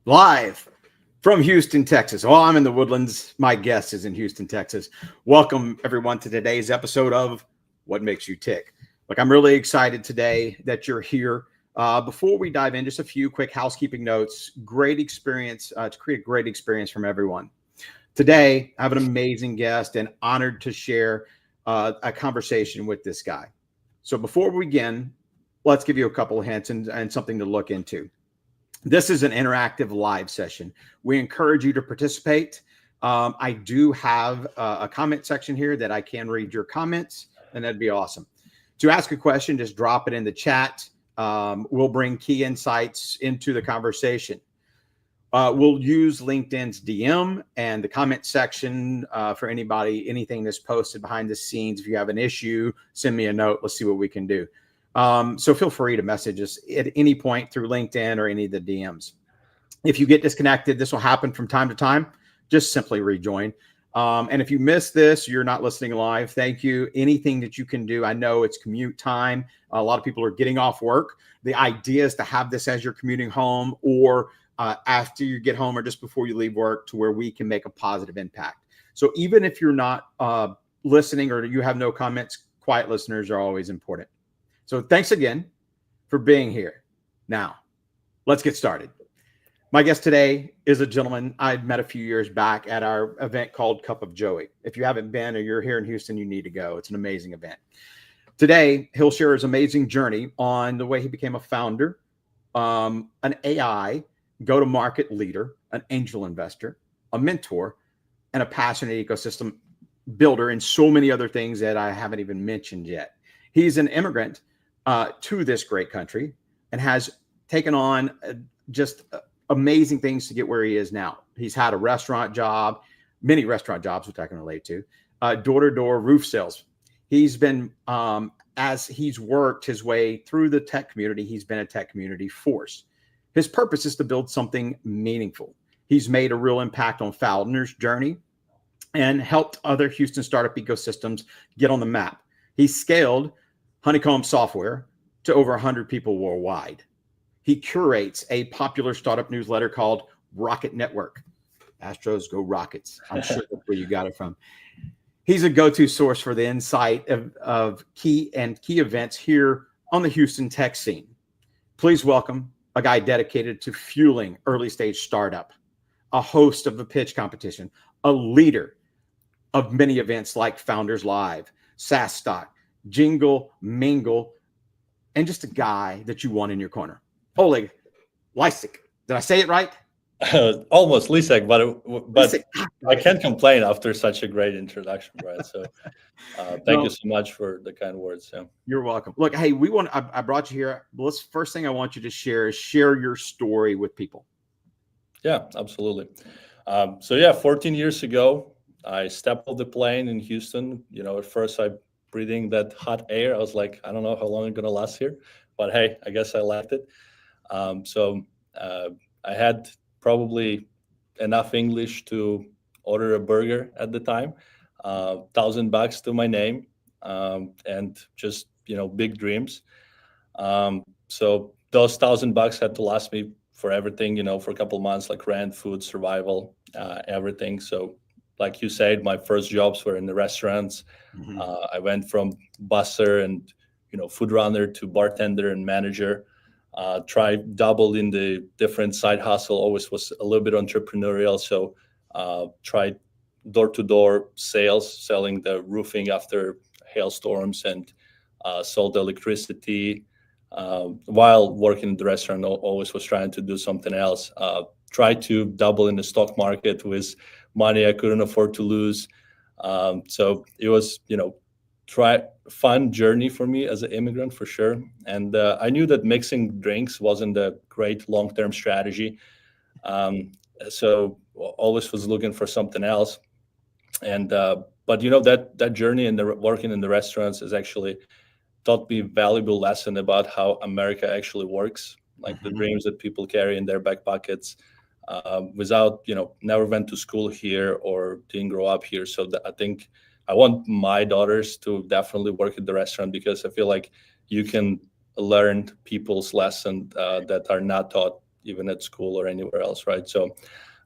Live from Houston, Texas. Oh, I'm in the Woodlands. My guest is in Houston, Texas. Welcome, everyone, to today's episode of What Makes You Tick. Look, I'm really excited today that you're here. Before we dive in, just a few quick housekeeping notes. Great experience to create a great experience from everyone. Today, I have an amazing guest and honored to share a conversation with this guy. So before we begin, let's give you a couple of hints and something to look into. This is an interactive live session. We encourage you to participate. I do have a comment section here that I can read your comments, and that'd be awesome. To ask a question, just drop it in the chat. We'll bring key insights into the conversation. We'll use LinkedIn's DM and the comment section for anybody, anything that's posted behind the scenes. If you have an issue, send me a note. Let's see what we can do. So feel free to message us at any point through LinkedIn or any of the DMs. If you get disconnected, this will happen from time to time. Just simply rejoin. And if you miss this, you're not listening live. Thank you. Anything that you can do. I know it's commute time. A lot of people are getting off work. The idea is to have this as you're commuting home or after you get home or just before you leave work to where we can make a positive impact. So even if you're not listening or you have no comments, quiet listeners are always important. So thanks again for being here. Now, let's get started. My guest today is a gentleman I met a few years back at our event called Cup of Joey. If you haven't been or you're here in Houston, you need to go. It's an amazing event. Today, he'll share his amazing journey on the way he became a founder, an AI go-to-market leader, an angel investor, a mentor, and a passionate ecosystem builder, and so many other things that I haven't even mentioned yet. He's an immigrant to this great country and has taken on just amazing things to get where he is now. He's had a restaurant job, many restaurant jobs, which I can relate to, door-to-door roof sales. He's been, as he's worked his way through the tech community, he's been a tech community force. His purpose is to build something meaningful. He's made a real impact on founders' journey and helped other Houston startup ecosystems get on the map. He scaled Honeycomb Software to over 100 people worldwide. He curates a popular startup newsletter called Rocket Network. Astros go Rockets. I'm sure that's where you got it from. He's a go-to source for the insight of key events here on the Houston tech scene. Please welcome a guy dedicated to fueling early stage startup, a host of the pitch competition, a leader of many events like Founders Live, SaaS Stock, Jingle, Mingle, and just a guy that you want in your corner. Oleg Lysiak. Did I say it right? Almost Lysiak, but I can't complain after such a great introduction, Bryan. So thank you so much for the kind words. Yeah. You're welcome. Look, hey, I brought you here. First thing I want you to share is your story with people. Yeah, absolutely. 14 years ago, I stepped off the plane in Houston. At first I breathing that hot air. I was like, I don't know how long I'm going to last here, but hey, I guess I liked it. I had probably enough English to order a burger at the time, $1,000 to my name, and just, big dreams. So those $1,000 had to last me for everything, for a couple of months, like rent, food, survival, everything. So like you said, my first jobs were in the restaurants. Mm-hmm. I went from busser and, food runner to bartender and manager. Doubled in the different side hustle, always was a little bit entrepreneurial. So tried door-to-door sales, selling the roofing after hailstorms, and sold electricity. While working in the restaurant, always was trying to do something else. Tried to double in the stock market with money I couldn't afford to lose. So it was, fun journey for me as an immigrant for sure. And I knew that mixing drinks wasn't a great long-term strategy. So always was looking for something else. And but that journey and working in the restaurants has actually taught me a valuable lesson about how America actually works, like mm-hmm. the dreams that people carry in their back pockets. Without, never went to school here or didn't grow up here. So I think I want my daughters to definitely work at the restaurant, because I feel like you can learn people's lessons that are not taught even at school or anywhere else, right? So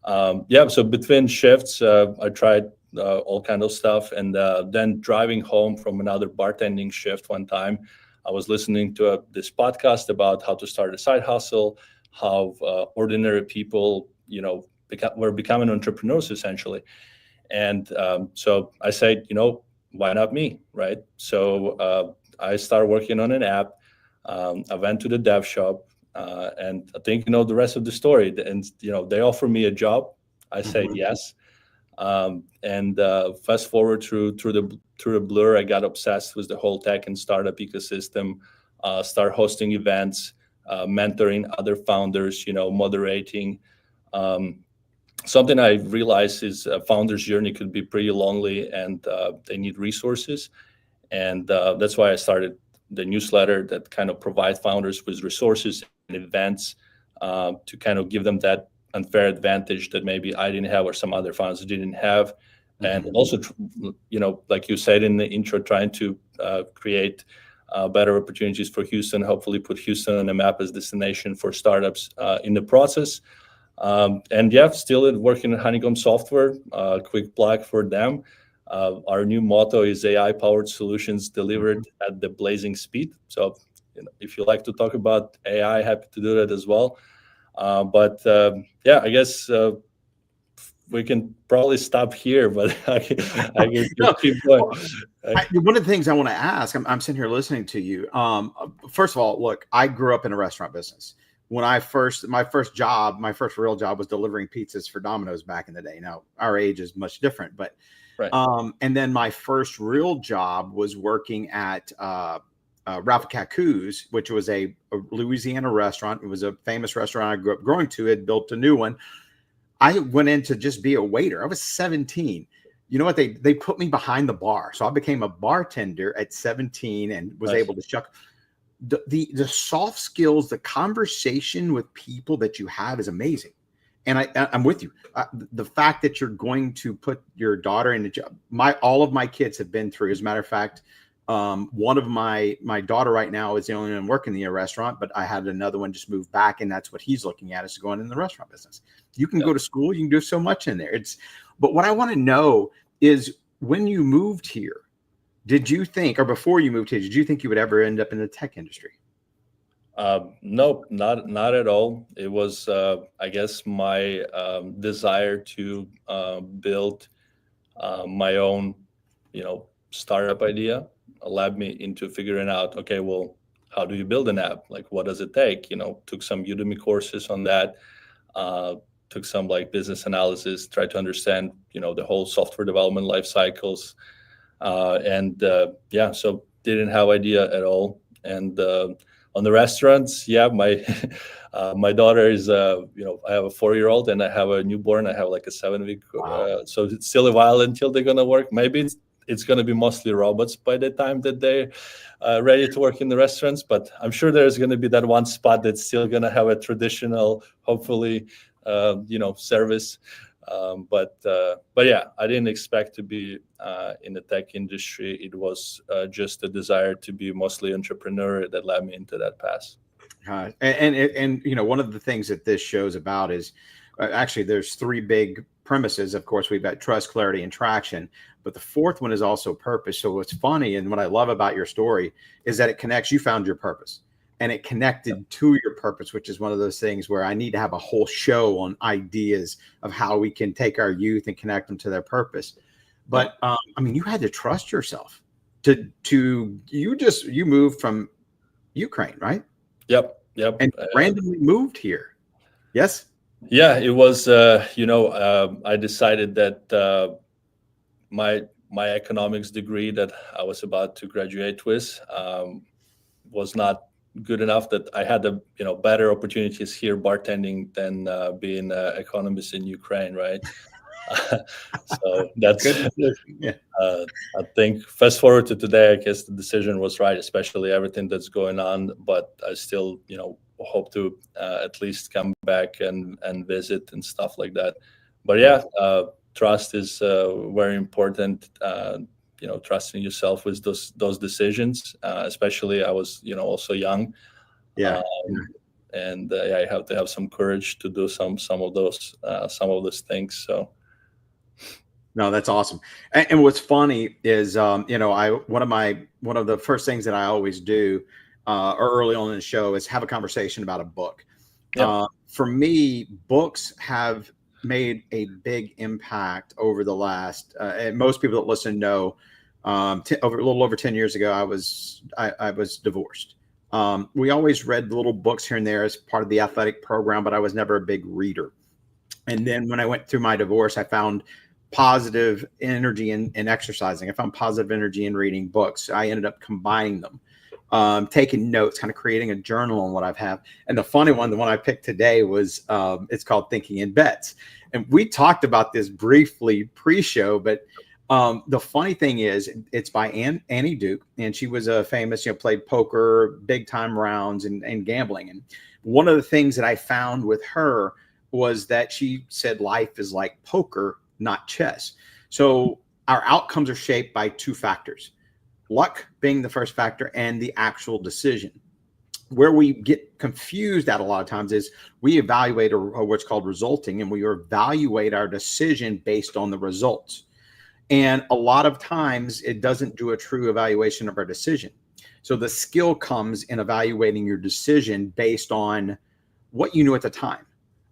so between shifts, I tried all kind of stuff, and then driving home from another bartending shift one time, I was listening to this podcast about how to start a side hustle, how ordinary people, were becoming entrepreneurs essentially. And so I said, why not me, right? So I started working on an app. I went to the dev shop, and I think the rest of the story. And they offered me a job. I said yes. And fast forward through the blur, I got obsessed with the whole tech and startup ecosystem. Start hosting events, mentoring other founders, moderating. Something I realized is a founder's journey could be pretty lonely, and they need resources. And that's why I started the newsletter that kind of provide founders with resources and events to kind of give them that unfair advantage that maybe I didn't have or some other founders didn't have. And also, like you said in the intro, trying to create better opportunities for Houston, hopefully put Houston on the map as destination for startups in the process. And still working at Honeycomb Software. Quick plug for them. Our new motto is AI-powered solutions delivered at the blazing speed. So, if you like to talk about AI, happy to do that as well. I guess we can probably stop here, but I can just keep going. One of the things I want to ask, I'm sitting here listening to you. First of all, look, I grew up in a restaurant business. When my first real job was delivering pizzas for Domino's back in the day. Now our age is much different, but right. And then my first real job was working at Ralph Cacoo's, which was a Louisiana restaurant. It was a famous restaurant I grew up going to. It built a new one. I went in to just be a waiter. I was 17. You know what? They put me behind the bar, so I became a bartender at 17 and was able to shuck. The soft skills, the conversation with people that you have is amazing. And I'm with you. The fact that you're going to put your daughter in a job, all of my kids have been through. As a matter of fact, one of my daughter right now is the only one working in the restaurant, but I had another one just move back, and that's what he's looking at, is going in the restaurant business. You can go to school, you can do so much in there. But what I want to know is, when you moved here, did you think, or before you moved here, did you think you would ever end up in the tech industry? No, not at all. It was, I guess, my desire to build my own, startup idea led me into figuring out, okay, well, how do you build an app? Like, what does it take? Took some Udemy courses on that. Took some business analysis, tried to understand, the whole software development life cycles. So didn't have idea at all. And on the restaurants, my my daughter is, I have a 4-year-old and I have a newborn. I have a 7-week. Wow. So it's still a while until they're gonna work. Maybe it's gonna be mostly robots by the time that they're ready to work in the restaurants. But I'm sure there's gonna be that one spot that's still gonna have a traditional, hopefully, service. But I didn't expect to be in the tech industry. It was just a desire to be mostly entrepreneur that led me into that path. And one of the things that this show's about is actually there's 3 big premises. Of course, we've got trust, clarity, and traction, but the 4th one is also purpose. So what's funny and what I love about your story is that it connects. You found your purpose. And it connected to your purpose, which is one of those things where I need to have a whole show on ideas of how we can take our youth and connect them to their purpose. But you had to trust yourself you moved from Ukraine, right? Yep. And randomly moved here. Yes. Yeah, it was. I decided that my economics degree that I was about to graduate with was not good enough, that I had better opportunities here bartending than being an economist in Ukraine, right? So that's good. Yeah. I think fast forward to today, I guess the decision was right, especially everything that's going on. But I still, hope to at least come back and visit and stuff like that. But trust is very important. Trusting yourself with those decisions, especially I was, also young. yeah, you have to have some courage to do some of those things. So No, that's awesome. And what's funny is, one of the first things that I always do, or early on in the show, is have a conversation about a book. yeah, For me, books have made a big impact over the last. And most people that listen know, over a little over 10 years ago, I was divorced. We always read little books here and there as part of the athletic program, but I was never a big reader. And then when I went through my divorce, I found positive energy in exercising. I found positive energy in reading books. I ended up combining them, taking notes, kind of creating a journal on what I've had. And the funny one, the one I picked today was, it's called Thinking in Bets. And we talked about this briefly pre-show, but the funny thing is it's by Annie Duke, and she was a famous, played poker, big time rounds and gambling. And one of the things that I found with her was that she said life is like poker, not chess. So our outcomes are shaped by two factors, luck being the first factor and the actual decision. Where we get confused at a lot of times is we evaluate or what's called resulting, and we evaluate our decision based on the results. And a lot of times it doesn't do a true evaluation of our decision. So the skill comes in evaluating your decision based on what you knew at the time,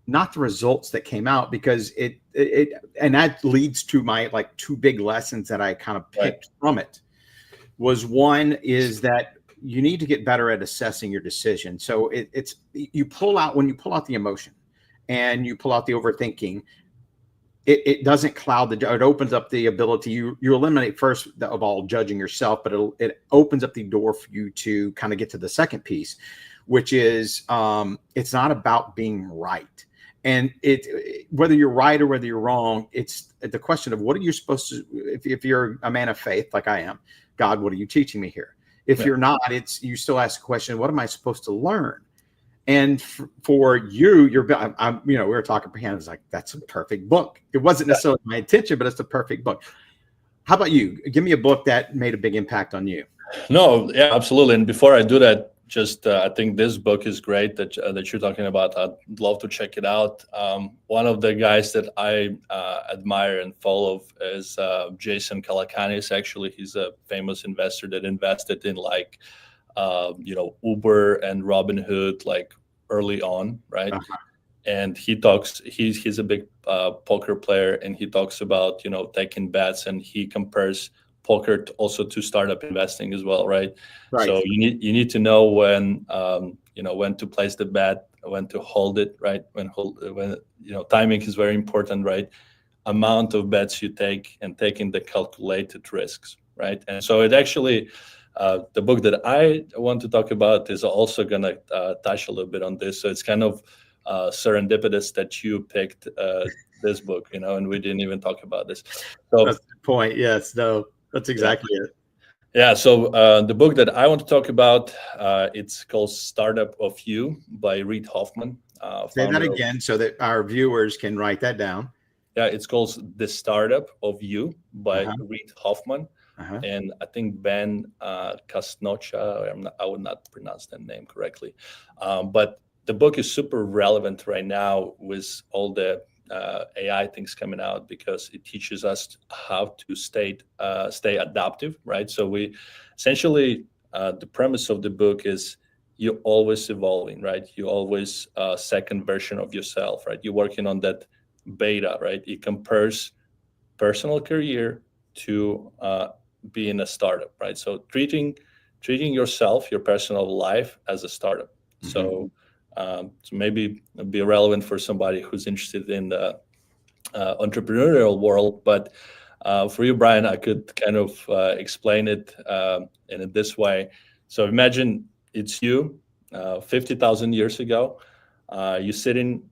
not the results that came out, because and that leads to my like two big lessons that I kind of picked from it. Was one is that you need to get better at assessing your decision. So when you pull out the emotion and you pull out the overthinking, it doesn't cloud it opens up the ability, you eliminate first of all judging yourself, but it opens up the door for you to kind of get to the second piece, which is it's not about being right. And whether you're right or whether you're wrong, it's the question of what are you supposed to, if you're a man of faith, like I am, God, what are you teaching me here? If you're not, you still ask the question, what am I supposed to learn? And for you, we were talking behind, I was like, that's a perfect book. It wasn't necessarily my intention, but it's the perfect book. How about you? Give me a book that made a big impact on you. No, yeah, absolutely. And before I do that, just I think this book is great that you're talking about. I'd love to check it out. One of the guys that I admire and follow is Jason Calacanis. Actually, he's a famous investor that invested in Uber and Robinhood like early on, right? Uh-huh. And he's a big poker player, and he talks about taking bets, and he compares poker also to startup investing as well, right? So you need to know when when to place the bet, when to hold it, right? When timing is very important, right? Amount of bets you take and taking the calculated risks, right? And so it actually the book that I want to talk about is also going to touch a little bit on this. So it's kind of serendipitous that you picked this book, and we didn't even talk about this. So that's the point. Yes, no, that's exactly it. Yeah. So the book that I want to talk about, it's called Startup of You by Reid Hoffman. Say that again so that our viewers can write that down. Yeah, it's called The Startup of You by Reid Hoffman. And I think Ben Casnocha, I would not pronounce that name correctly. But the book is super relevant right now with all the AI things coming out, because it teaches us how to stay adaptive, right? So we essentially, the premise of the book is you're always evolving, right? You always second version of yourself, right? You're working on that beta, right? It compares personal career to being a startup, right? So treating yourself, your personal life, as a startup. So maybe it'll be relevant for somebody who's interested in the entrepreneurial world. But for you, Bryan, I could kind of explain it in this way. So imagine it's you 50,000 years ago. You're sitting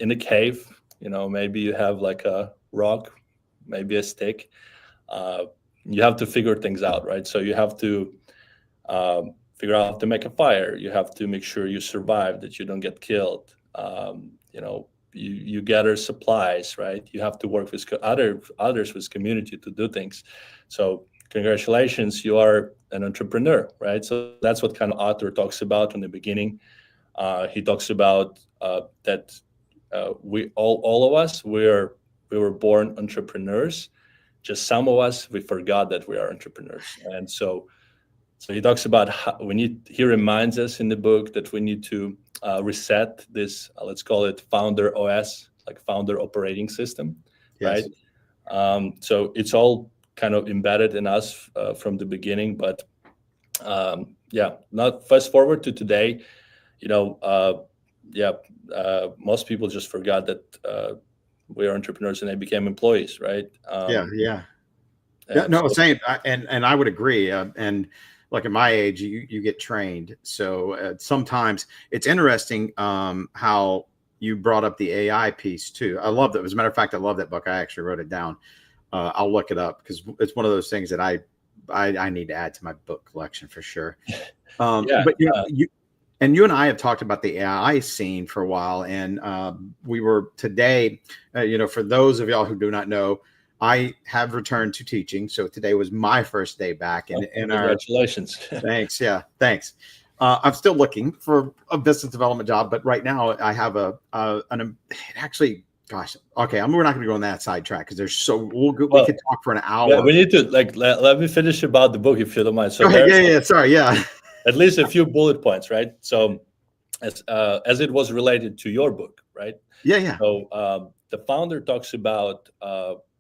in a cave. Maybe you have like a rock, maybe a stick. You have to figure things out, right? So you have to figure out how to make a fire. You have to make sure you survive, that you don't get killed. You gather supplies, right? You have to work with others with community to do things. So congratulations, you are an entrepreneur, right? So that's what kind of author talks about in the beginning. He talks about that we all of us we were born entrepreneurs. Just some of us, we forgot that we are entrepreneurs, and so he talks about how he reminds us in the book that we need to reset this, let's call it founder OS, like founder operating system, Yes. right? So it's all kind of embedded in us from the beginning, but not fast forward to today, most people just forgot that we are entrepreneurs and they became employees, right? Yeah. Yeah, No, so, same. And I would agree. And like at my age, you get trained. So sometimes it's interesting how you brought up the AI piece too. I love that. As a matter of fact, I love that book. I actually wrote it down. I'll look it up because it's one of those things that I need to add to my book collection for sure. But you and I have talked about the AI scene for a while, and we were today. For those of y'all who do not know, I have returned to teaching. So today was my first day back in congratulations. Thanks. Yeah, thanks. I'm still looking for a business development job, but right now I have actually, gosh, okay. We're not going to go on that sidetrack because there's we could talk for an hour. Yeah, we need to let me finish about the book if you don't mind. So go ahead. Yeah. Sorry. Yeah. At least a few bullet points, right? So as it was related to your book, right? Yeah. So the founder talks about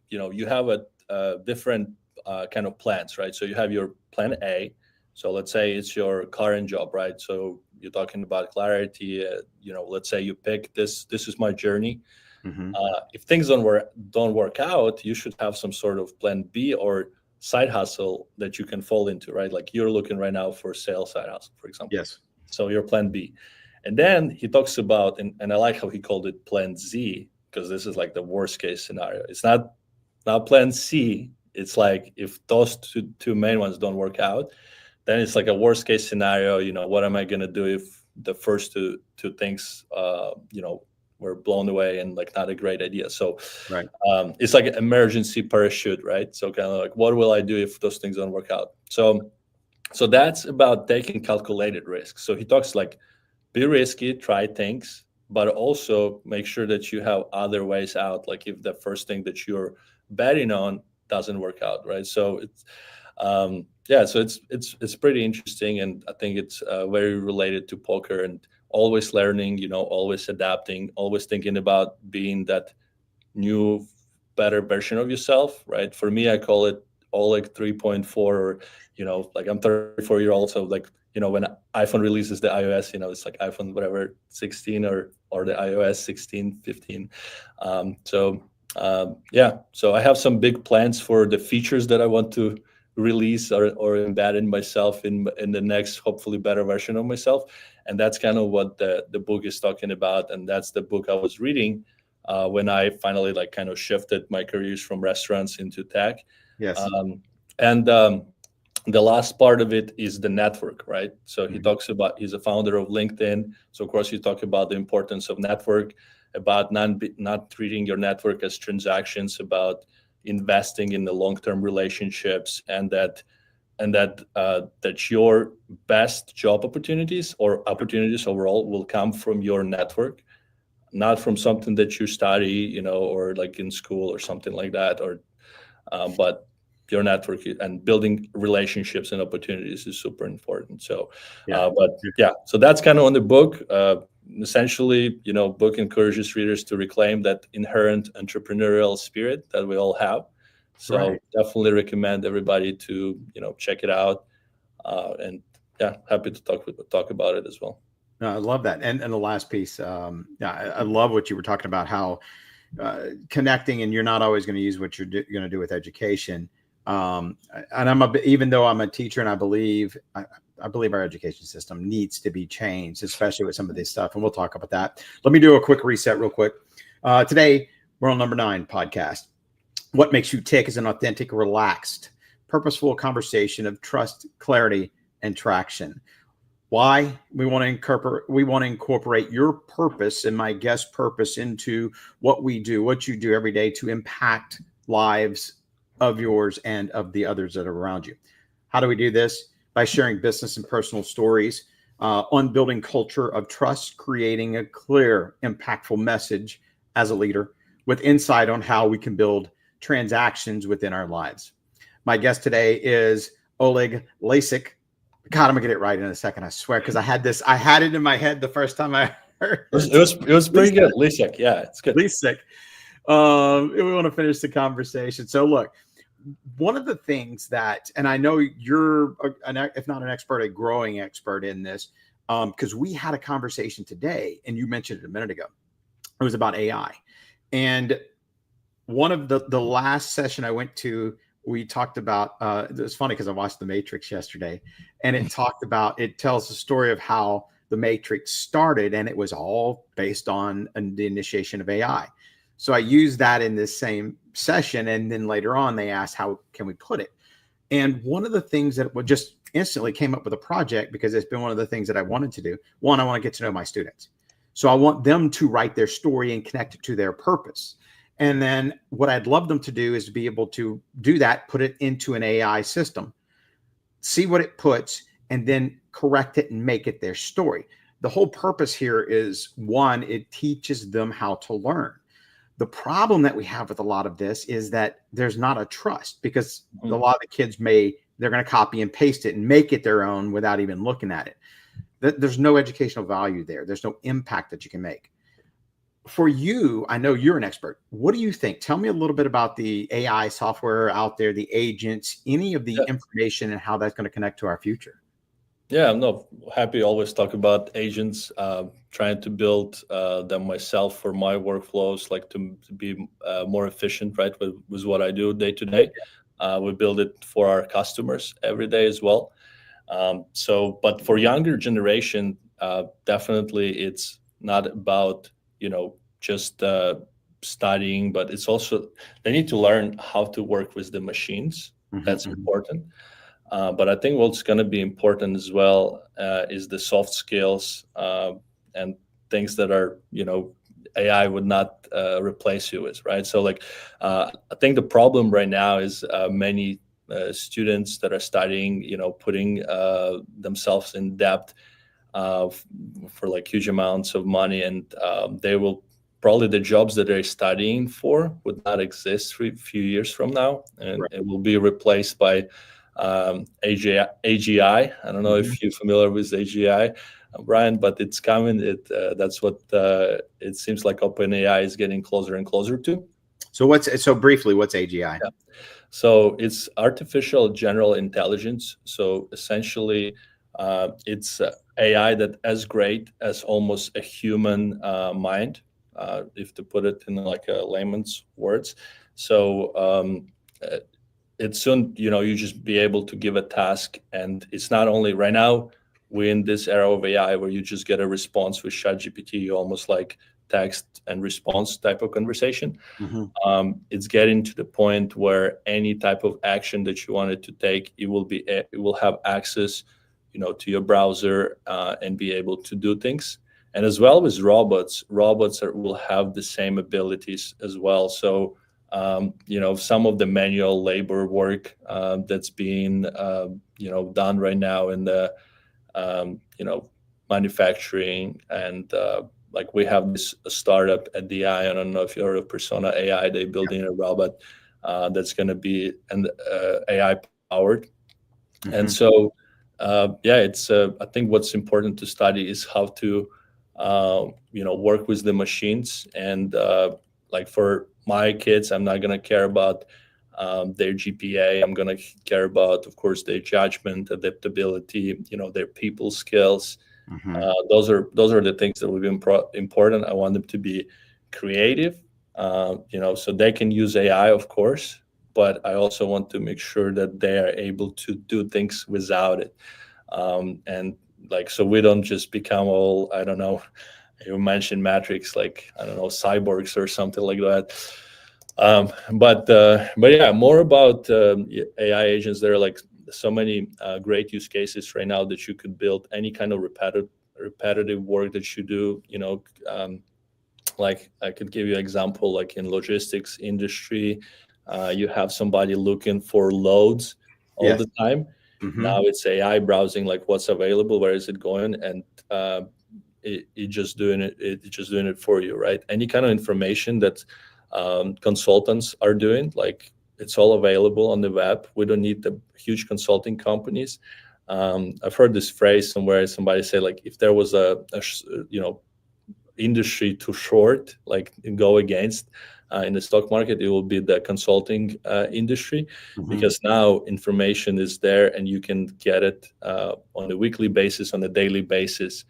you have a different kind of plans, right? So you have your plan A. So let's say it's your current job, right? So you're talking about clarity. Let's say you pick this. This is my journey. Mm-hmm. If things don't work out, you should have some sort of plan B or side hustle that you can fall into, right? Like you're looking right now for sales side hustle, for example. Yes. So your plan B. And then he talks about, and I like how he called it plan Z, because this is like the worst case scenario. It's not plan C. It's like if those two main ones don't work out, then it's like a worst case scenario. What am I going to do if the first two things, were blown away and like not a great idea? So right. It's like an emergency parachute, right? So kind of like, what will I do if those things don't work out? So that's about taking calculated risks. So he talks like, be risky, try things, but also make sure that you have other ways out. Like if the first thing that you're betting on doesn't work out, right? So it's so it's pretty interesting, and I think it's very related to poker and always learning, always adapting, always thinking about being that new, better version of yourself, right? For me, I call it Oleg 3.4, or like I'm 34-year-old, so like when iPhone releases the iOS, it's like iPhone whatever 16 or the iOS 16, 15. So I have some big plans for the features that I want to release or embed in myself in the next hopefully better version of myself, and that's kind of what the book is talking about, and that's the book I was reading when I finally like kind of shifted my careers from restaurants into tech. Yes. The last part of it is the network, right? So he Mm-hmm. talks about, he's a founder of LinkedIn. So of course you talk about the importance of network, about not treating your network as transactions, about investing in the long-term relationships, and that your best job opportunities or opportunities overall will come from your network, not from something that you study, or like in school or something like that, or but your network and building relationships and opportunities is super important. So, so that's kind of on the book. Essentially, book encourages readers to reclaim that inherent entrepreneurial spirit that we all have. So definitely recommend everybody to, check it out. And happy to talk about it as well. I love that. And the last piece, I love what you were talking about, how connecting, and you're not always going to use what you're going to do with education. And even though I'm a teacher, and I believe our education system needs to be changed, especially with some of this stuff. And we'll talk about that. Let me do a quick reset real quick. Today, we're on number 9 podcast. What Makes You Tick is an authentic, relaxed, purposeful conversation of trust, clarity, and traction. Why? We want to incorporate your purpose and my guest purpose into what we do, what you do every day to impact lives of yours and of the others that are around you. How do we do this? By sharing business and personal stories on building culture of trust, creating a clear, impactful message as a leader with insight on how we can build transactions within our lives. My guest today is Oleg Lysiak. God, I'm gonna get it right in a second, I swear, because I had it in my head the first time I heard It was pretty good, Lysiak. Yeah, it's good. Lysiak. We want to finish the conversation. So look, one of the things that, and I know you're, if not an expert, a growing expert in this, because we had a conversation today, and you mentioned it a minute ago. It was about AI, and one of the last session I went to, we talked about. It was funny because I watched The Matrix yesterday, and it tells the story of how the Matrix started, and it was all based on the initiation of AI. So I used that in this same session, and then later on they asked how can we put it. And one of the things that would just instantly came up with a project, because it's been one of the things that I wanted to do. One, I want to get to know my students, so I want them to write their story and connect it to their purpose. And then what I'd love them to do is to be able to do that, put it into an AI system, see what it puts, and then correct it and make it their story. The whole purpose here is, one, it teaches them how to learn. The problem that we have with a lot of this is that there's not a trust, because a lot of the kids they're going to copy and paste it and make it their own without even looking at it. There's no educational value there. There's no impact that you can make. For you, I know you're an expert. What do you think? Tell me a little bit about the AI software out there, the agents, any of the information, and how that's going to connect to our future. Yeah, I'm not happy to always talk about agents, trying to build them myself for my workflows, like to be more efficient, right, with what I do day to day. We build it for our customers every day as well. But for younger generation, definitely it's not about, just studying, but it's also, they need to learn how to work with the machines. That's important. But I think what's going to be important as well is the soft skills and things that are, AI would not replace you with, right? So I think the problem right now is many students that are studying, putting themselves in debt for like huge amounts of money, and they will probably, the jobs that they're studying for would not exist a few years from now, and it will be replaced by AGI. I don't know if you're familiar with AGI, Bryan, but it's coming. That's what it seems like OpenAI is getting closer and closer to. So briefly, what's AGI? Yeah. So it's artificial general intelligence. So essentially, it's AI that as great as almost a human mind, if to put it in like a layman's words. So it's soon, you just be able to give a task, and it's not only right now, we're in this era of AI where you just get a response with ChatGPT, almost like text and response type of conversation. It's getting to the point where any type of action that you wanted to take, it will have access, to your browser and be able to do things. And as well as robots will have the same abilities as well. So some of the manual labor work that's being done right now in the manufacturing, and like we have this startup at DI. I don't know if you heard of Persona AI. They're building a robot that's going to be AI powered. And so it's I think what's important to study is how to work with the machines. And like for my kids, I'm not going to care about their GPA. I'm going to care about, of course, their judgment, adaptability, their people skills. Those are the things that will be important. I want them to be creative, so they can use AI, of course, but I also want to make sure that they are able to do things without it. And like, so we don't just become all, I don't know, you mentioned Matrix, like, I don't know, cyborgs or something like that. But yeah, more about AI agents. There are like so many great use cases right now that you could build any kind of repetitive work that you do. Like I could give you an example, like in logistics industry, you have somebody looking for loads all the time. Hmm. Now it's AI browsing like what's available, where is it going, and it just doing it just doing it for you, right? Any kind of information that consultants are doing, like it's all available on the web. We don't need the huge consulting companies. I've heard this phrase somewhere. Somebody say like, if there was industry to short, like and go against in the stock market, it will be the consulting industry, Hmm. because now information is there and you can get it on a weekly basis, on a daily basis,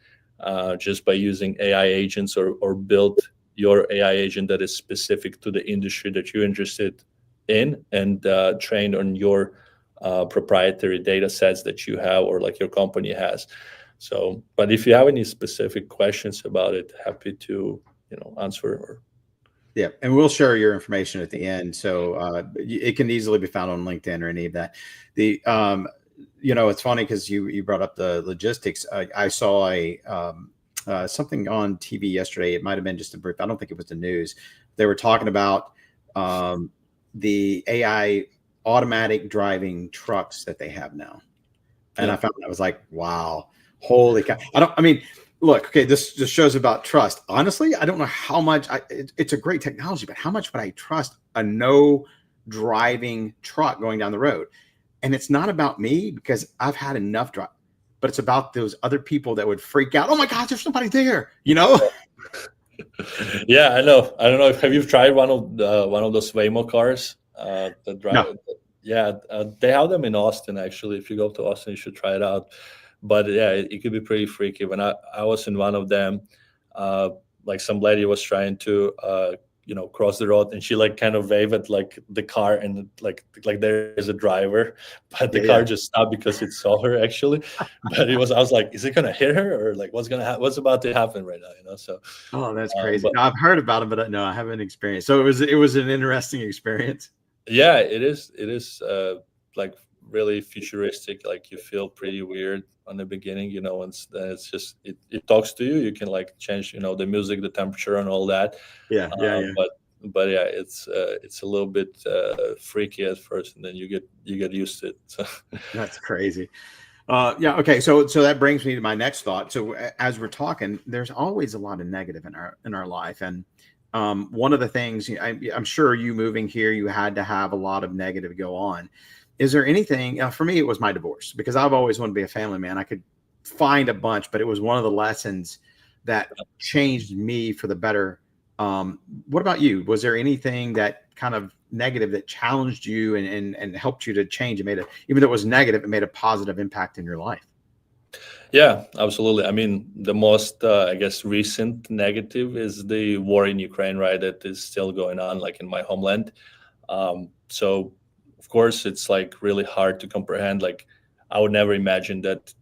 just by using AI agents, or build your AI agent that is specific to the industry that you're interested in, and trained on your proprietary data sets that you have, or like your company has. So, but if you have any specific questions about it, happy to answer. Or Yeah, and we'll share your information at the end, so it can easily be found on LinkedIn or any of that. The it's funny because you brought up the logistics. I saw something on TV yesterday. It might have been just a brief. I don't think it was the news. They were talking about um, the AI automatic driving trucks that they have now, and I yeah, found that was like, wow, holy cow! I mean, look, okay, this just shows about trust. Honestly, I don't know how much. It's a great technology, but how much would I trust a no driving truck going down the road? And it's not about me because I've had enough drive, but it's about those other people that would freak out. Oh my gosh, there's somebody there, you know? yeah, I know. I don't know if have you tried one of those Waymo cars? The No. drive. Yeah, they have them in Austin actually. If you go to Austin, you should try it out. But yeah, it could be pretty freaky. When I was in one of them, uh, like some lady was trying to cross the road, and she like kind of waved at like the car, and like there is a driver, but the Yeah, car yeah. just stopped because it saw her actually. But I was like, is it gonna hit her, or like what's about to happen right now? So Oh, that's crazy. but No, I've heard about it, but no, I haven't experienced. So it was an interesting experience. yeah, it is. It is like really futuristic. Like you feel pretty weird on the beginning, and then it's just it talks to you. You can like change, the music, the temperature, and all that. Yeah, yeah, Uh, yeah. but yeah, it's a little bit freaky at first, and then you get used to it. So That's crazy. Yeah. Okay. So that brings me to my next thought. So as we're talking, there's always a lot of negative in our life, and one of the things I'm sure you moving here, you had to have a lot of negative go on. Is there anything? For me, it was my divorce because I've always wanted to be a family man. I could find a bunch, but it was one of the lessons that changed me for the better. What about you? Was there anything that kind of negative that challenged you and helped you to change? It made it, even though it was negative, it made a positive impact in your life. yeah, absolutely. I mean, the most I guess recent negative is the war in Ukraine, right? That is still going on, like in my homeland. So of course it's like really hard to comprehend. Like I would never imagine that,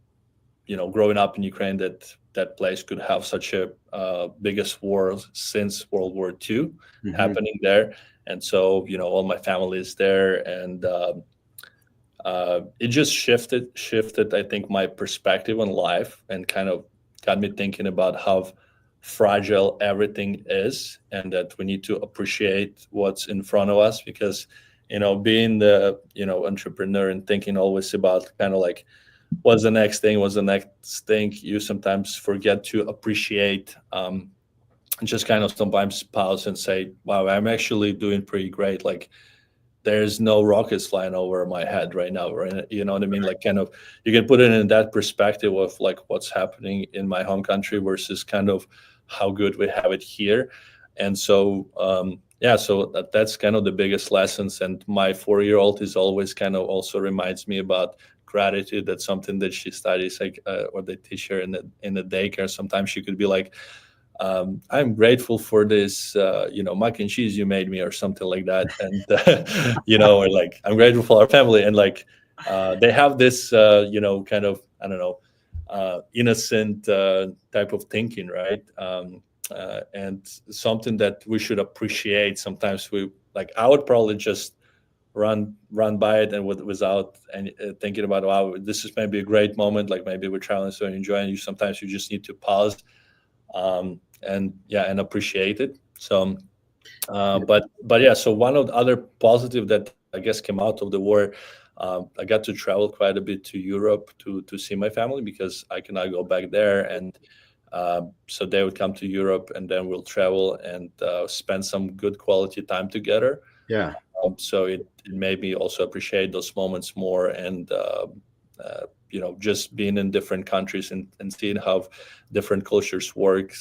growing up in Ukraine, that place could have such a biggest war since World War II Hmm. happening there. And so, all my family is there, and it just shifted, I think, my perspective on life, and kind of got me thinking about how fragile everything is, and that we need to appreciate what's in front of us. Because being the entrepreneur and thinking always about kind of like what's the next thing, you sometimes forget to appreciate, and just kind of sometimes pause and say, wow, I'm actually doing pretty great. Like there's no rockets flying over my head right now, right? You know what I mean? Like kind of, you can put it in that perspective of like what's happening in my home country versus kind of how good we have it here. And so yeah, so that's kind of the biggest lessons. And my 4-year-old is always kind of also reminds me about gratitude. That's something that she studies, like or they teach her in the daycare. Sometimes she could be like, I'm grateful for this, mac and cheese you made me, or something like that. And, or like, I'm grateful for our family. And like, they have this, kind of, I don't know, innocent type of thinking, right? And something that we should appreciate. Sometimes I would probably just run by it and without any thinking about, wow, this is maybe a great moment. Like maybe we're traveling, so enjoying. Sometimes you just need to pause, and yeah, and appreciate it. So but yeah, so one of the other positive that I guess came out of the war, I got to travel quite a bit to Europe to see my family because I cannot go back there, and so they would come to Europe, and then we'll travel and spend some good quality time together. Yeah. So it made me also appreciate those moments more, and just being in different countries and seeing how different cultures work.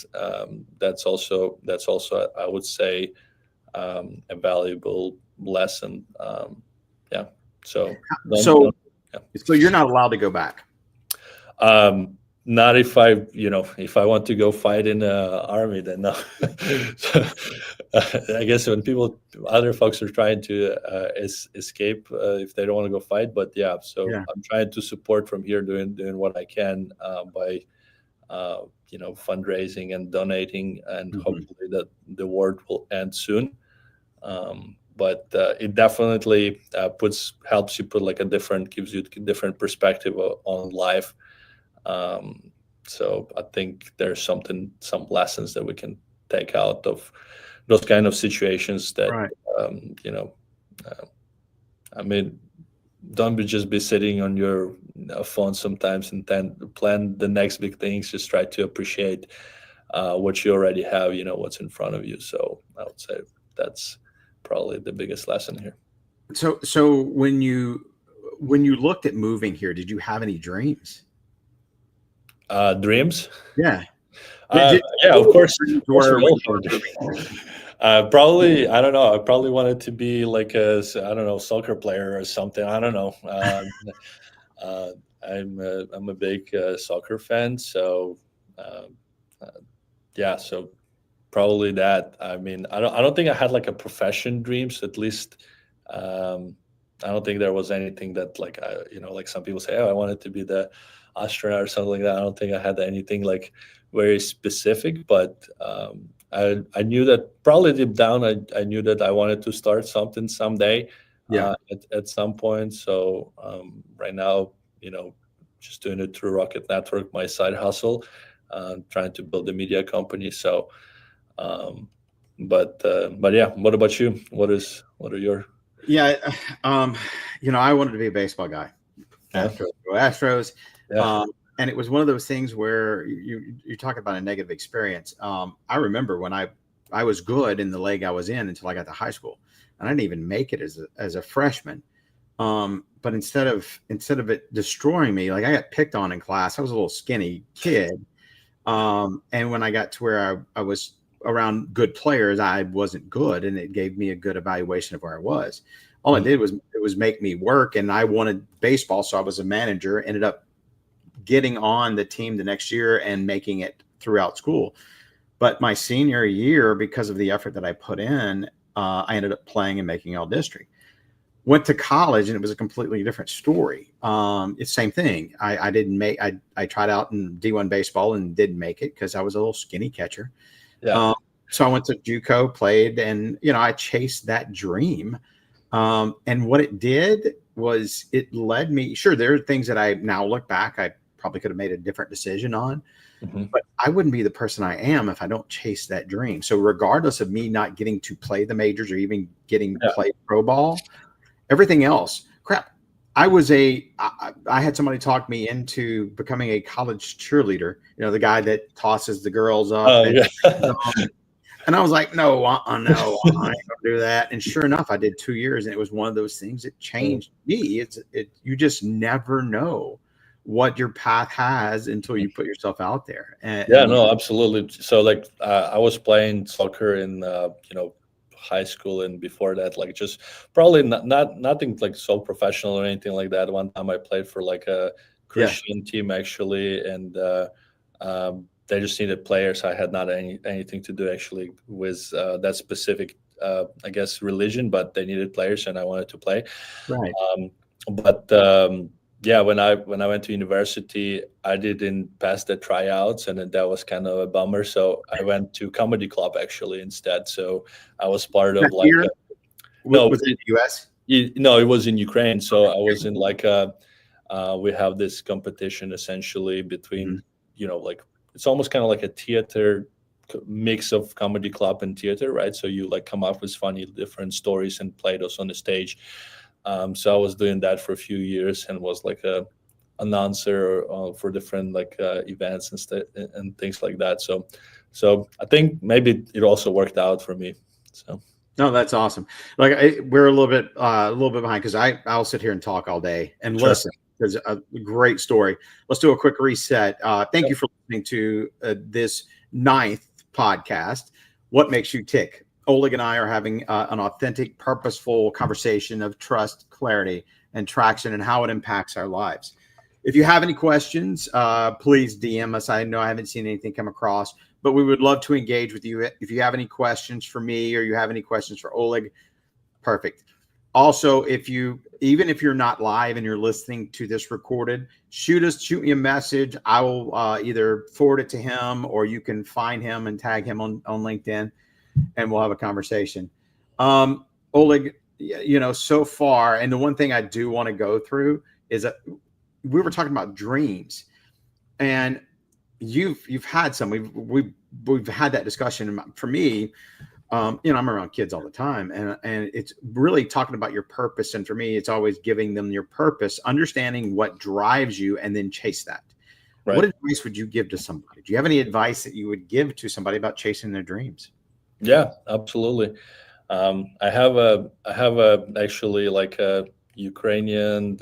That's also I would say a valuable lesson. Yeah. So So, yeah. so you're not allowed to go back. Not if I want to go fight in the army, then no. So, I guess when other folks are trying to escape if they don't want to go fight, but yeah. So Yeah. I'm trying to support from here, doing what I can by fundraising and donating, and Mhm. hopefully that the war will end soon. But it definitely helps you put gives you a different perspective on life. So I think there's some lessons that we can take out of those kind of situations that, Right. uh, I mean, don't just be sitting on your phone sometimes and then plan the next big things. Just try to appreciate what you already have, what's in front of you. So I would say that's probably the biggest lesson here. So when you looked at moving here, did you have any dreams? Dreams? Yeah. Yeah, of What course. dreams Of course were we when all you have were dreams. moving? Probably, I don't know. I probably wanted to be like I don't know, soccer player or something. I don't know. Uh, I'm a big soccer fan, so uh, uh, yeah. So probably that. I mean, I don't think I had like a profession dreams. At least, um, I don't think there was anything that like some people say, oh, I wanted to be the astronaut or something like that. I don't think I had anything like very specific, but I knew that probably deep down, I knew that I wanted to start something someday, Yeah. at some point. So right now, just doing it through Rocket Network, my side hustle, trying to build a media company. So um, but yeah, what about you? What are your Yeah. I wanted to be a baseball guy. yeah Astros. yeah And it was one of those things where you talk about a negative experience. I remember when I was good in the league I was in until I got to high school, and I didn't even make it as a freshman. But instead of it destroying me, like I got picked on in class. I was a little skinny kid. And when I got to where I was around good players, I wasn't good, and it gave me a good evaluation of where I was. All it Mm, did was make me work, and I wanted baseball, so I was a manager. Ended up getting on the team the next year and making it throughout school. But my senior year, because of the effort that I put in, I ended up playing and making all district. Went to college and it was a completely different story. It's the same thing. I didn't make. I tried out in D1 baseball and didn't make it because I was a little skinny catcher. yeah So I went to JUCO, played, and I chased that dream. And what it did was it led me. Sure, there are things that I now look back, I probably could have made a different decision on, hmm but I wouldn't be the person I am if I don't chase that dream. So regardless of me not getting to play the majors or even getting yeah play pro ball, everything else, crap. I had somebody talk me into becoming a college cheerleader. The guy that tosses the girls up oh and yeah and I was like, no, no, I ain't gonna do that. And sure enough, I did 2 years, and it was one of those things that changed me. You just never know what your path has until you put yourself out there. yeah, no, absolutely. So like I was playing soccer in high school, and before that, like just probably nothing like so professional or anything like that. One time I played for like a Yeah, Christian team actually, and they just needed players. I had not anything to do actually with that specific I guess religion, but they needed players and I wanted to play. right. um, but yeah, when I went to university, I didn't pass the tryouts, and then that was kind of a bummer. So I went to comedy club actually instead. So I was part That of like year no, was it in the U.S.? no, it was in Ukraine. So I was in like we have this competition essentially Mhm. between like it's almost kind of like a theater mix of comedy club and theater, right? So you like come up with funny different stories and play those on the stage. So I was doing that for a few years and was like a announcer for different like events and things like that. So I think maybe it also worked out for me. So. No, that's awesome. Like we're a little bit behind because I'll sit here and talk all day and Sure. listen because a great story. Let's do a quick reset. Thank Yep. you for listening to this 9th podcast. What makes you tick? Oleg and I are having an authentic, purposeful conversation of trust, clarity, and traction, and how it impacts our lives. If you have any questions, please DM us. I know I haven't seen anything come across, but we would love to engage with you. If you have any questions for me or you have any questions for Oleg, perfect. Also, even if you're not live and you're listening to this recorded, shoot me a message. I will either forward it to him or you can find him and tag him on LinkedIn and we'll have a conversation. Oleg, so far, and the one thing I do want to go through is that we were talking about dreams, and you've had some. We've had that discussion. For me, I'm around kids all the time, and it's really talking about your purpose. And for me, it's always giving them your purpose, understanding what drives you, and then chase that. Right. What advice would you give to somebody? Do you have any advice that you would give to somebody about chasing their dreams? Yeah, absolutely. I have actually like a Ukrainian,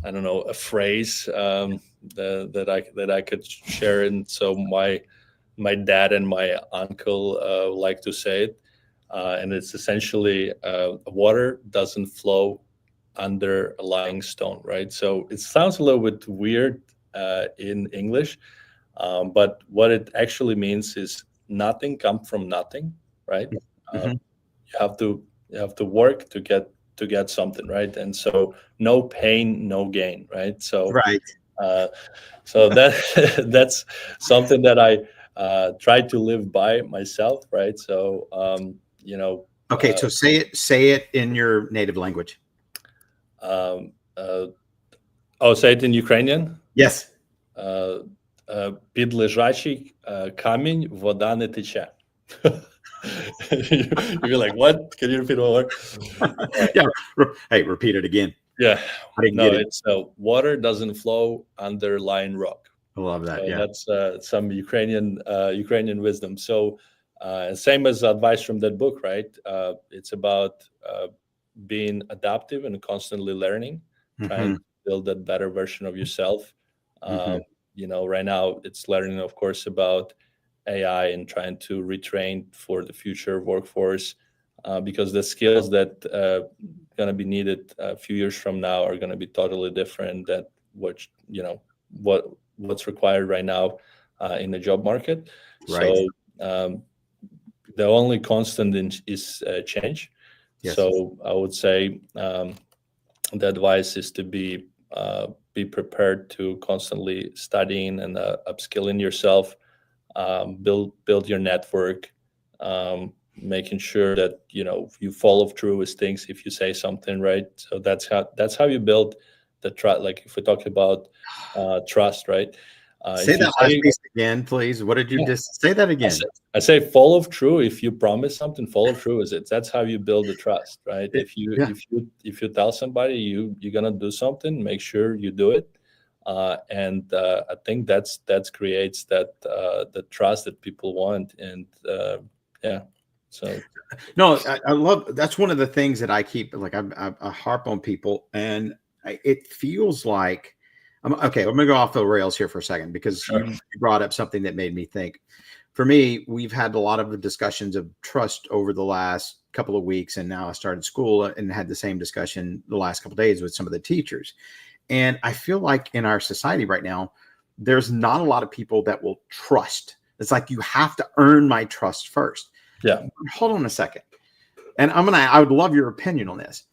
I don't know, a phrase that I could share. And so my dad and my uncle like to say it, and it's essentially water doesn't flow under a lying stone, right? So it sounds a little bit weird in English, but what it actually means is nothing comes from nothing, right? Mm-hmm. You have to work to get something, right? And so no pain, no gain, right? So right. So that's something that I try to live by myself, right? So Okay, so say it in your native language. Say it in Ukrainian. Yes. Під лежачий камінь вода не тече. You'd be like, what? Can you repeat one more? Yeah. Hey, repeat it again. Yeah. I didn't get it. It's water doesn't flow under lying rock. I love that. So yeah. That's some Ukrainian wisdom. So same as advice from that book, right? It's about being adaptive and constantly learning, trying to build that better version of yourself. Right now it's learning, of course, about AI and trying to retrain for the future workforce, because the skills that going to be needed a few years from now are going to be totally different than what's required right now in the job market. Right. So the only constant is change. Yes. So I would say the advice is to be prepared to constantly studying and upskilling yourself, build your network, making sure that you follow through with things if you say something, right? So that's how you build the trust. Like if we talk about trust, right? Say that last piece again, please. What did you just say that again? I say follow through. If you promise something, follow through with it. That's how you build the trust, right? If you tell somebody you're gonna do something, make sure you do it. And I think that creates the trust that people want. And so no, I love, that's one of the things that I keep, like I harp on people, and it feels like, okay, I'm gonna go off the rails here for a second, because you brought up something that made me think. For me, we've had a lot of discussions of trust over the last couple of weeks, and now I started school and had the same discussion the last couple of days with some of the teachers. And I feel like in our society right now, there's not a lot of people that will trust. It's like, you have to earn my trust first. Yeah. Hold on a second. And I would love your opinion on this.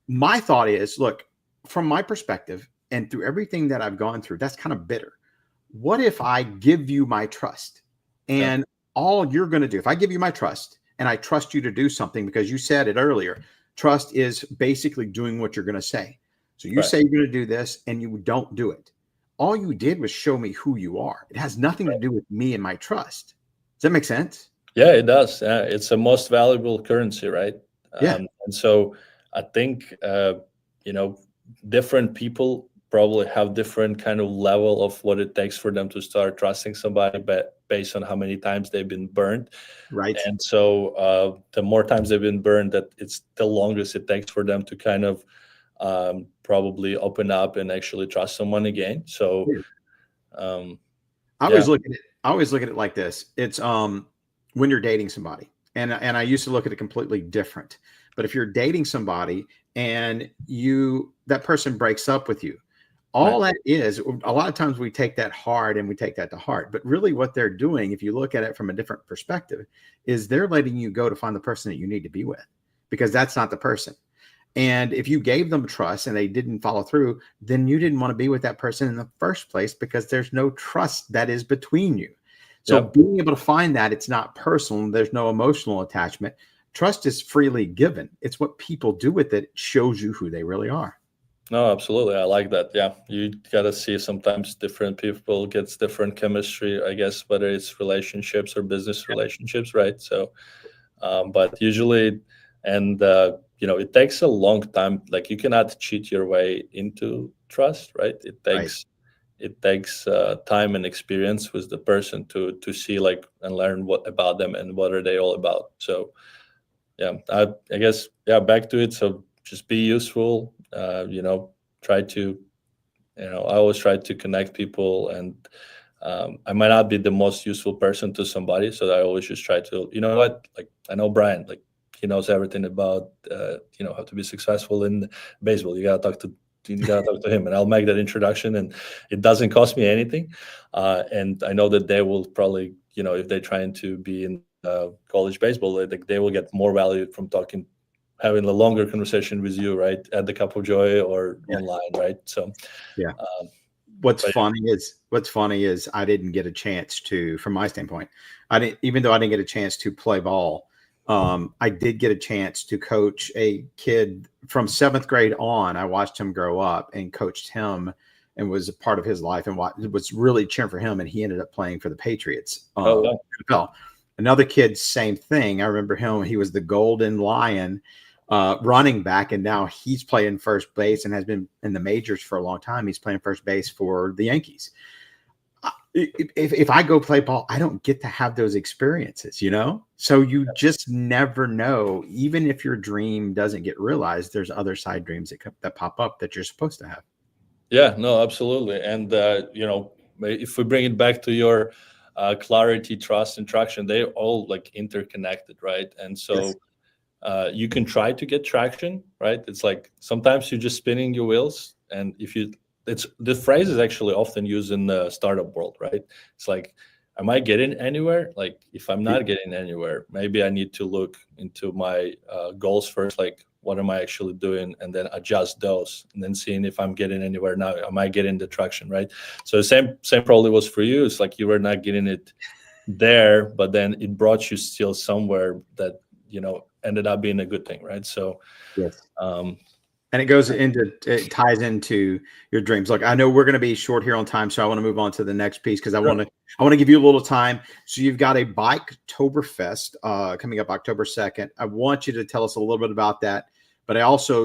My thought is, look, from my perspective, and through everything that I've gone through, that's kind of bitter. What if I give you my trust, and all you're going to do, if I give you my trust and I trust you to do something, because you said it earlier, trust is basically doing what you're going to say. So you say you're going to do this and you don't do it. All you did was show me who you are. It has nothing to do with me and my trust. Does that make sense? Yeah, it does. It's the most valuable currency, right? Yeah. And so I think different people probably have different kind of level of what it takes for them to start trusting somebody, but based on how many times they've been burned. Right. And so the more times they've been burned, that it's the longest it takes for them to kind of probably open up and actually trust someone again. So I always look at it. I always look at it like this. It's when you're dating somebody, and I used to look at it completely different. But if you're dating somebody and that person breaks up with you, all that is, a lot of times we take that hard and we take that to heart. But really what they're doing, if you look at it from a different perspective, is they're letting you go to find the person that you need to be with, because that's not the person. And if you gave them trust and they didn't follow through, then you didn't want to be with that person in the first place, because there's no trust that is between you. So being able to find that it's not personal, there's no emotional attachment. Trust is freely given. It's what people do with it shows you who they really are. No, absolutely. I like that. Yeah. You got to see sometimes different people gets different chemistry, I guess, whether it's relationships or business relationships. Right. So, but usually, and, it takes a long time. Like, you cannot cheat your way into trust, right? It takes time and experience with the person to see, like, and learn what about them and what are they all about. So, yeah, I guess, back to it. So just be useful, try to, I always try to connect people, and I might not be the most useful person to somebody. So I always just try to, like, I know Bryan, like, he knows everything about, how to be successful in baseball. You got to talk to him, and I'll make that introduction, and it doesn't cost me anything. And I know that they will probably, if they're trying to be in college baseball, they will get more value from having a longer conversation with you, right, at the Cup of Joy or online, right? So, What's funny is I didn't get a chance to, from my standpoint, even though I didn't get a chance to play ball, I did get a chance to coach a kid from 7th grade on. I watched him grow up and coached him and was a part of his life and was really cheering for him. And he ended up playing for the Patriots. NFL. Another kid, same thing. I remember him. He was the Golden Lion running back, and now he's playing first base and has been in the majors for a long time. He's playing first base for the Yankees. If I go play ball, I don't get to have those experiences, So you just never know. Even if your dream doesn't get realized, there's other side dreams that pop up that you're supposed to have. Yeah, no, absolutely. And, if we bring it back to your clarity, trust, and traction, they're all like interconnected, right? And so you can try to get traction, right? It's like sometimes you're just spinning your wheels, and the phrase is actually often used in the startup world, right? It's like, am I getting anywhere? Like, if I'm not getting anywhere, maybe I need to look into my goals first, like, what am I actually doing, and then adjust those, and then seeing if I'm getting anywhere now. Am I getting the traction, right? So the same probably was for you. It's like you were not getting it there, but then it brought you still somewhere that ended up being a good thing, right? So and it ties into your dreams. Look, I know we're going to be short here on time, so I want to move on to the next piece, because I want to give you a little time. So you've got a Biketoberfest coming up October 2nd. I want you to tell us a little bit about that, but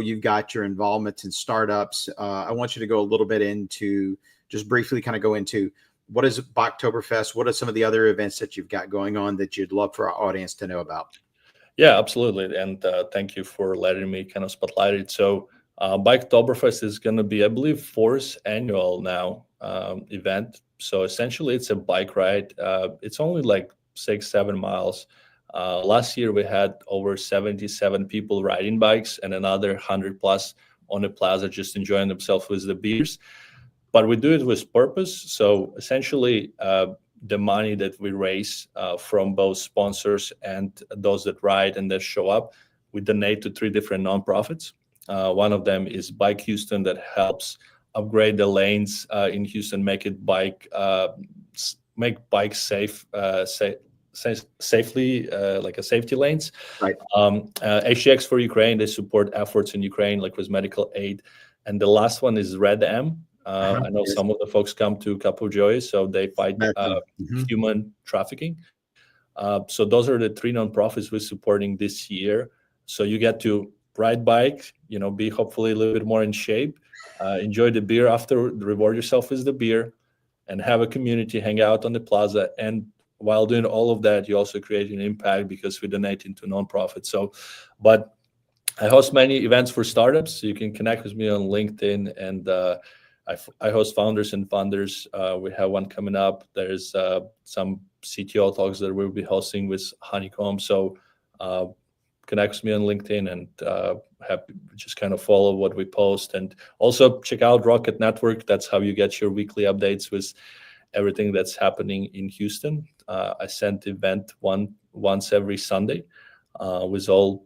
you've got your involvements in startups. I want you to go a little bit into, just briefly kind of go into, what is Biketoberfest? What are some of the other events that you've got going on that you'd love for our audience to know about? Yeah, absolutely. And thank you for letting me kind of spotlight it. So Biketoberfest is going to be, I believe, 4th annual now event. So essentially it's a bike ride. It's only like 6-7 miles. Last year we had over 77 people riding bikes and another 100 plus on the plaza just enjoying themselves with the beers. But we do it with purpose. So essentially the money that we raise from both sponsors and those that ride and that show up, we donate to 3 different nonprofits. One of them is Bike Houston, that helps upgrade the lanes in Houston, make bikes safe, safely, like a safety lanes. Right. HTX for Ukraine, they support efforts in Ukraine, like with medical aid. And the last one is Red M. I know some of the folks come to Cup of Joy, so they fight human trafficking. So those are the 3 nonprofits we're supporting this year. So you get to ride bike, be hopefully a little bit more in shape, enjoy the beer after, reward yourself with the beer, and have a community, hang out on the plaza. And while doing all of that, you also create an impact because we donate into nonprofit. So, but I host many events for startups. So you can connect with me on LinkedIn, and I host founders and funders. We have one coming up. There's some CTO talks that we'll be hosting with Honeycomb. So connect with me on LinkedIn and just kind of follow what we post. And also check out Rocket Network. That's how you get your weekly updates with everything that's happening in Houston. I send the event once every Sunday with all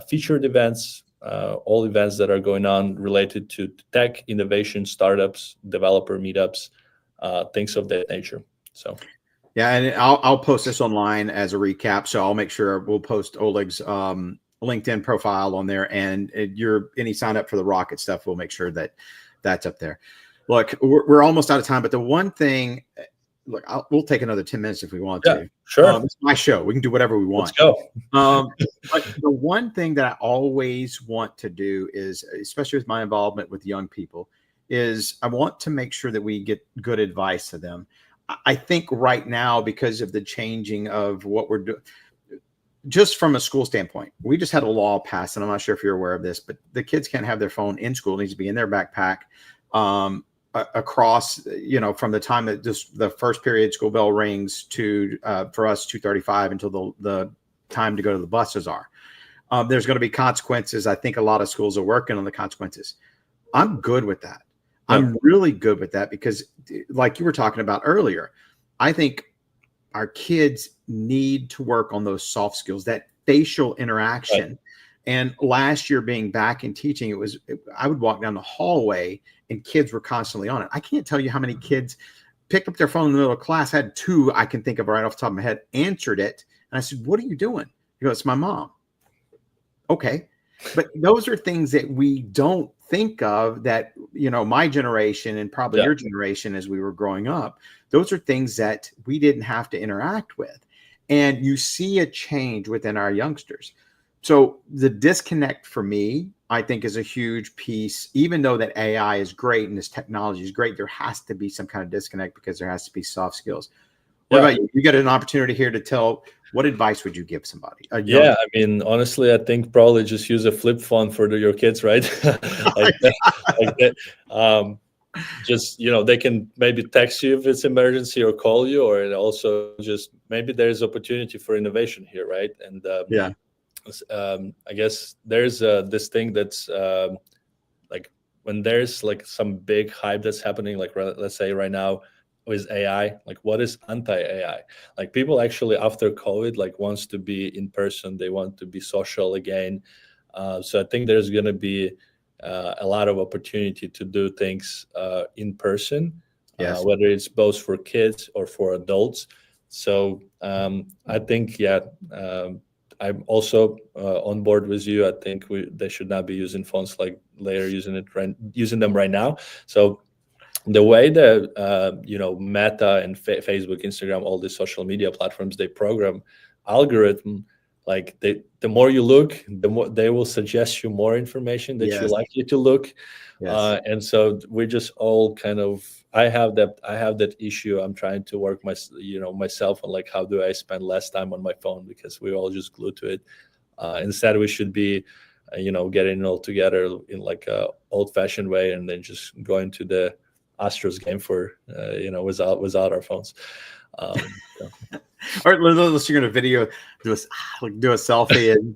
featured events, all events that are going on related to tech, innovation, startups, developer meetups, things of that nature. So, yeah, and I'll post this online as a recap. So I'll make sure we'll post Oleg's LinkedIn profile on there, and any sign up for the Rocket stuff, we'll make sure that that's up there. Look, we're almost out of time, but the one thing, look, we'll take another 10 minutes if we want to. Sure. It's my show. We can do whatever we want. Let's go. But the one thing that I always want to do is, especially with my involvement with young people, is I want to make sure that we get good advice to them. I think right now, because of the changing of what we're doing, just from a school standpoint, we just had a law passed, and I'm not sure if you're aware of this, but the kids can't have their phone in school. It needs to be in their backpack. Across, from the time that the first period school bell rings to for us 2:35 until the time to go to the buses are. There's going to be consequences. I think a lot of schools are working on the consequences. I'm good with that. Yeah. I'm really good with that because, like you were talking about earlier, I think our kids need to work on those soft skills, that facial interaction. Right. And last year being back in teaching, I would walk down the hallway and kids were constantly on it. I can't tell you how many kids picked up their phone in the middle of class, had two I can think of right off the top of my head, answered it. And I said, "What are you doing?" He goes, "It's my mom." Okay. But those are things that we don't think of that, my generation and probably your generation as we were growing up, those are things that we didn't have to interact with. And you see a change within our youngsters. So the disconnect for me, I think, is a huge piece. Even though that AI is great and this technology is great, there has to be some kind of disconnect because there has to be soft skills. What about you? You get an opportunity here to tell, what advice would you give somebody? Honestly, I think probably just use a flip phone for your kids, right? Just, they can maybe text you if it's emergency or call you, or also just maybe there's opportunity for innovation here, right? And I guess there's this thing that's like when there's like some big hype that's happening, like let's say right now with AI, like what is anti-AI? Like people actually after COVID like wants to be in person, they want to be social again. So I think there's going to be a lot of opportunity to do things in person, whether it's both for kids or for adults. So I think, I'm also on board with you. I think they should not be using phones like they're using them right now. So the way that Meta and Facebook, Instagram, all these social media platforms, they program algorithm, like the more you look, the more they will suggest you more information that you like you to look. And so we're just all kind of, I have that issue. I'm trying to work myself on like, how do I spend less time on my phone, because we're all just glued to it. Instead we should be getting it all together in like a old fashioned way, and then just going to the Astros game for without our phones. Or unless you're gonna video, do a selfie and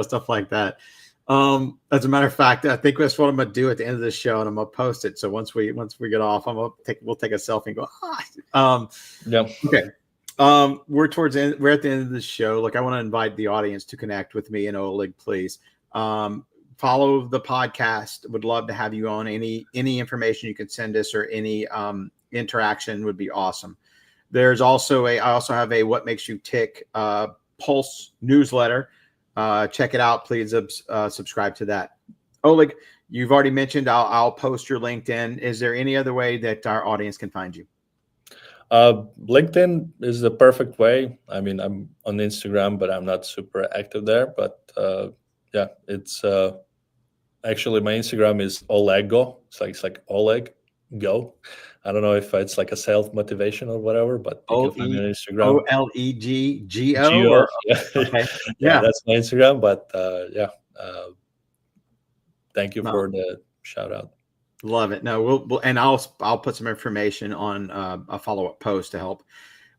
stuff like that. As a matter of fact, I think that's what I'm gonna do at the end of the show, and I'm gonna post it. So once we get off, we'll take a selfie and go. Okay. We're at the end of the show. Look, I want to invite the audience to connect with me and Oleg, please. Follow the podcast. Would love to have you on. Any information you can send us or any interaction would be awesome. There's also I also have a What Makes You Tick Pulse newsletter. Check it out. Please subscribe to that. Oleg, you've already mentioned I'll post your LinkedIn. Is there any other way that our audience can find you? LinkedIn is the perfect way. I mean, I'm on Instagram, but I'm not super active there. But Yeah, it's actually my Instagram is Olego. It's like Oleg Go. I don't know if it's like a self motivation or whatever, but you can find me on Instagram. OLEGGO Geo, or yeah, okay. yeah, Yeah. that's my Instagram. But yeah, thank you No, for the shout out. love it. No, we'll and I'll put some information on a follow-up post to help.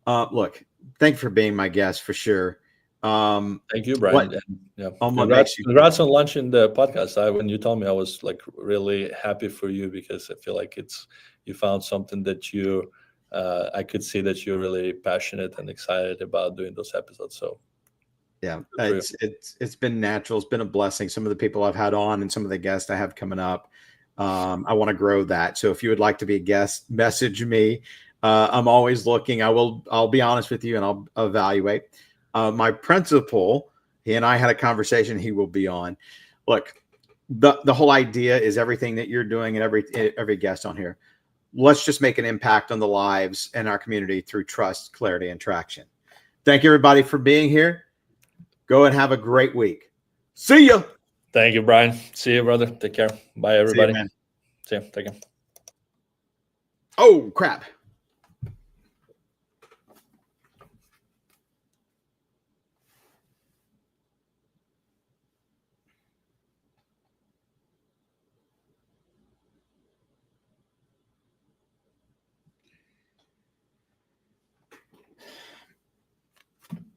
Look, thank you for being my guest for sure. Thank you, What Bryan. And yeah, on what makes you tick? congrats on launching the podcast. When you told me, I was like really happy for you because I feel like you found something that you I could see that you're really passionate and excited about doing those episodes. So Yeah, good for you. it's been natural. It's been a blessing. Some of the people I've had on and some of the guests I have coming up. I want to grow that. So if you would like to be a guest, message me. I'm always looking. I'll be honest with you and I'll evaluate. My principal, he and I had a conversation. He will be on. Look, the whole idea is everything that you're doing and every guest on here. Let's just make an impact on the lives and our community through trust, clarity, and traction. Thank you, everybody, for being here. Go and have a great week. See ya. Thank you, Bryan. See you, brother. Take care. Bye, everybody. See you, man. See you. Take care. Oh, crap.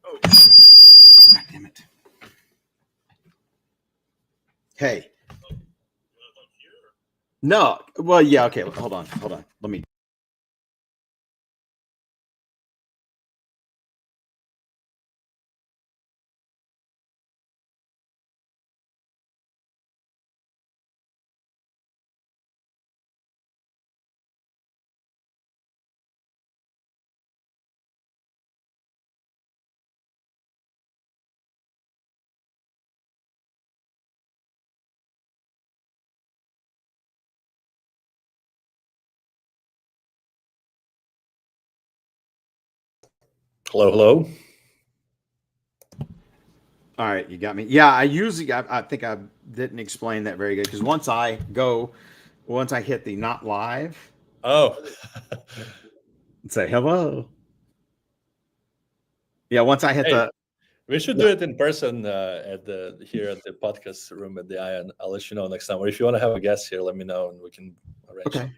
Oh, God damn it. Hey. No. Well, yeah. Okay. Hold on. Let me. Hello, hello. All right. You got me. Yeah. I think I didn't explain that very good because once I hit the not live, Oh, say hello. Yeah. Once I hit hey, we should do it in person at the here at the podcast room at the Ion. I'll let you know next time. Or if you want to have a guest here, let me know and we can arrange. Okay.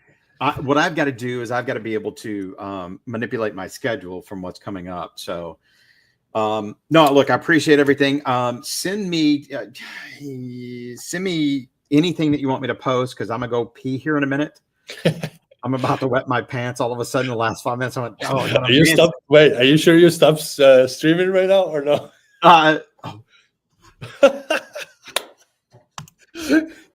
What I've got to do is I've got to be able to manipulate my schedule from what's coming up. So, no, look, I appreciate everything. Send me anything that you want me to post because I'm gonna go pee here in a minute. I'm about to wet my pants. All of a sudden, the last 5 minutes, I went, oh, God, Are you stop? Wait, are you sure you stopped streaming right now or no? oh.